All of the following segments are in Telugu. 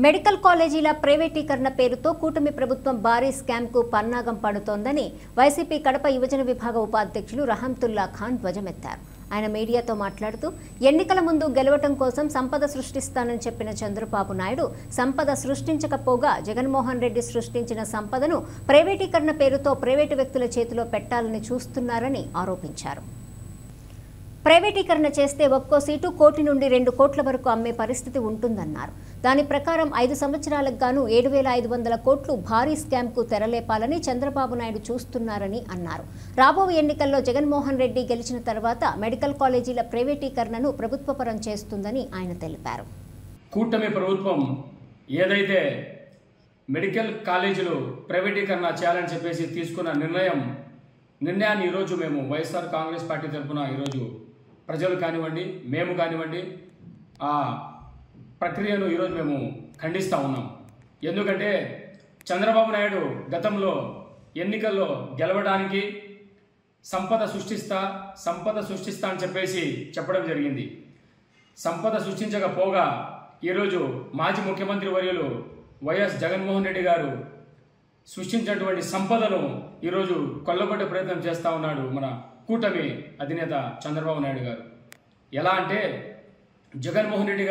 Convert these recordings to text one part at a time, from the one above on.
మెడికల్ కాలేజీల ప్రైవేటీకరణ పేరుతో కూటమి ప్రభుత్వం భారీ స్కామ్కు పన్నాగం పడుతోందని వైసీపీ కడప యువజన విభాగ ఉపాధ్యక్షులు రహంతుల్లా ఖాన్ ధ్వజమెత్తారు. ఆయన మీడియాతో మాట్లాడుతూ ఎన్నికల ముందు గెలవటం కోసం సంపద సృష్టిస్తానని చెప్పిన చంద్రబాబు నాయుడు సంపద సృష్టించకపోగా జగన్మోహన్ రెడ్డి సృష్టించిన సంపదను ప్రైవేటీకరణ పేరుతో ప్రైవేటు వ్యక్తుల చేతిలో పెట్టాలని చూస్తున్నారని ఆరోపించారు. ప్రైవేటీకరణ చేస్తే ఒక్కో సీటు కోటి నుండి 2 కోట్ల వరకు అమ్మే పరిస్థితి ఉంటుందన్నారు. దాని ప్రకారం 5 సంవత్సరాలకు గాను 7,500 కోట్లు భారీ స్కామ్కు తెరలేపాలని చంద్రబాబు నాయుడు చూస్తున్నారని అన్నారు. రాబోయే ఎన్నికల్లో జగన్మోహన్ రెడ్డి గెలిచిన తర్వాత మెడికల్ కాలేజీల ప్రైవేటీకరణను ప్రభుత్వపరం చేస్తుందని ఆయన తెలిపారు. కూటమి ప్రభుత్వం ఏదైతే మెడికల్ కాలేజీలు ప్రైవేటీకరణ చేయాలని చెప్పేసి తీసుకున్న నిర్ణయాన్ని ఈరోజు మేము వైఎస్ఆర్ కాంగ్రెస్ పార్టీ తరఫున ఈరోజు ప్రజలు కానివ్వండి, మేము కానివ్వండి, ఆ ప్రక్రియను ఈరోజు మేము ఖండిస్తూ ఉన్నాం. ఎందుకంటే చంద్రబాబు నాయుడు గతంలో ఎన్నికల్లో గెలవడానికి సంపద సృష్టిస్తా అని చెప్పేసి చెప్పడం జరిగింది. సంపద సృష్టించకపోగా ఈరోజు మాజీ ముఖ్యమంత్రి వర్యులు వైఎస్ జగన్మోహన్ రెడ్డి గారు సృష్టించినటువంటి సంపదను ఈరోజు కొల్లగొట్టే ప్రయత్నం చేస్తూ ఉన్నాడు మన కూటమి అధినేత చంద్రబాబు నాయుడు గారు. ఎలా అంటే జగన్మోహన్ రెడ్డి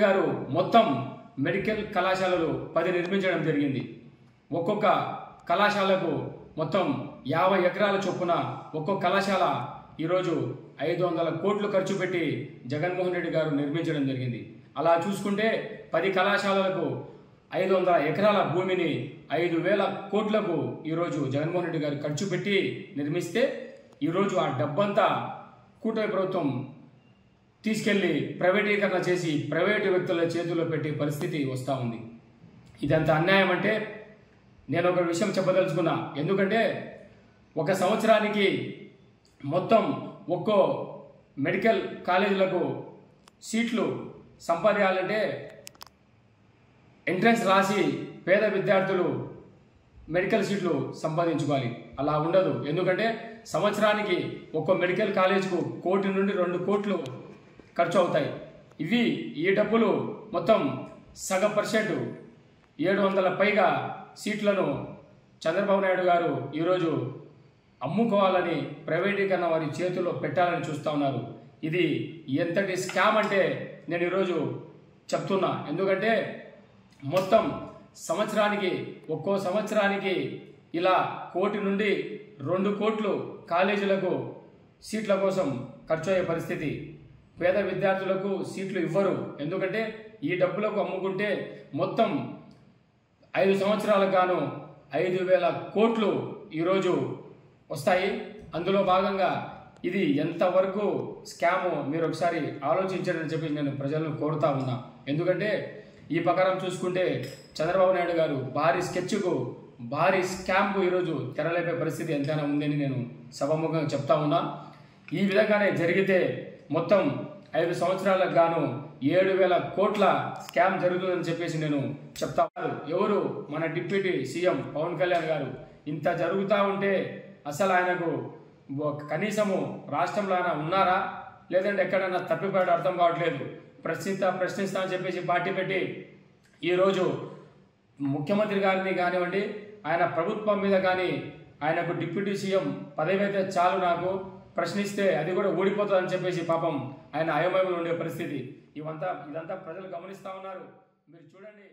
గారు మొత్తం మెడికల్ కళాశాలలు 10 నిర్మించడం జరిగింది. ఒక్కొక్క కళాశాలకు మొత్తం 50 ఎకరాల చొప్పున ఒక్కొక్క కళాశాల ఈరోజు 500 కోట్లు ఖర్చు పెట్టి జగన్మోహన్ రెడ్డి గారు నిర్మించడం జరిగింది. అలా చూసుకుంటే 10 కళాశాలలకు 500 ఎకరాల భూమిని 5,000 కోట్లకు ఈరోజు జగన్మోహన్ రెడ్డి గారు ఖర్చు పెట్టి నిర్మిస్తే ఈరోజు ఆ డబ్బంతా కూటమి ప్రభుత్వం తీసుకెళ్లి ప్రైవేటీకరణ చేసి ప్రైవేటు వ్యక్తుల చేతుల్లో పెట్టే పరిస్థితి వస్తూ ఉంది. ఇదంతా అన్యాయం అంటే నేను ఒక విషయం చెప్పదలుచుకున్నా. ఎందుకంటే ఒక సంవత్సరానికి మొత్తం ఒక్కో మెడికల్ కాలేజీలకు సీట్లు సంపాదించాలంటే ఎంట్రన్స్ రాసి పేద విద్యార్థులు మెడికల్ సీట్లు సంపాదించుకోవాలి. అలా ఉండదు. ఎందుకంటే సంవత్సరానికి ఒక్కో మెడికల్ కాలేజ్కు 1 కోటి నుండి 2 కోట్లు ఖర్చు అవుతాయి. ఈ డబ్బులు మొత్తం సగం % 700 పైగా సీట్లను చంద్రబాబు నాయుడు గారు ఈరోజు అమ్ముకోవాలని ప్రైవేటీకరణ వారి చేతుల్లో పెట్టాలని చూస్తూ ఉన్నారు. ఇది ఎంతటి స్కామ్ అంటే నేను ఈరోజు చెప్తున్నా. ఎందుకంటే మొత్తం ఒక్కో సంవత్సరానికి ఇలా 1 కోటి నుండి 2 కోట్లు కాలేజీలకు సీట్ల కోసం ఖర్చు అయ్యే పరిస్థితి. పేద విద్యార్థులకు సీట్లు ఇవ్వరు. ఎందుకంటే ఈ డబ్బులకు అమ్ముకుంటే మొత్తం 5 సంవత్సరాలకు గాను 5,000 కోట్లు ఈరోజు వస్తాయి. అందులో భాగంగా ఇది ఎంతవరకు స్కాము మీరు ఒకసారి ఆలోచించారని చెప్పి నేను ప్రజలను కోరుతా ఉన్నా. ఎందుకంటే ఈ ప్రకారం చూసుకుంటే చంద్రబాబు నాయుడు గారు భారీ స్కామ్కు ఈరోజు తెరలేపే పరిస్థితి ఎంతైనా ఉందని నేను సభాముఖంగా చెప్తా ఉన్నా. ఈ విధంగానే జరిగితే మొత్తం 5 సంవత్సరాలకు గాను 7,000 కోట్ల స్కామ్ జరుగుతుందని చెప్పేసి నేను చెప్తా. ఎవరు మన డిప్యూటీ సీఎం పవన్ కళ్యాణ్ గారు ఇంత జరుగుతూ ఉంటే అసలు ఆయనకు కనీసము రాష్ట్రంలో ఆయన ఉన్నారా లేదంటే ఎక్కడైనా తప్పిపోయాడు అర్థం కావట్లేదు. ప్రశ్నిస్తా అని చెప్పేసి పార్టీ పెట్టి ఈరోజు ముఖ్యమంత్రి గారిని కానివ్వండి, ఆయన ప్రభుత్వం మీద కానీ ఆయనకు డిప్యూటీ సీఎం పదవి అయితే చాలు, నాకు ప్రశ్నిస్తే అది కూడా ఊడిపోతుందని చెప్పేసి పాపం ఆయన అయోమయంలో ఉండే పరిస్థితి. ఇదంతా ప్రజలు గమనిస్తూ ఉన్నారు. మీరు చూడండి.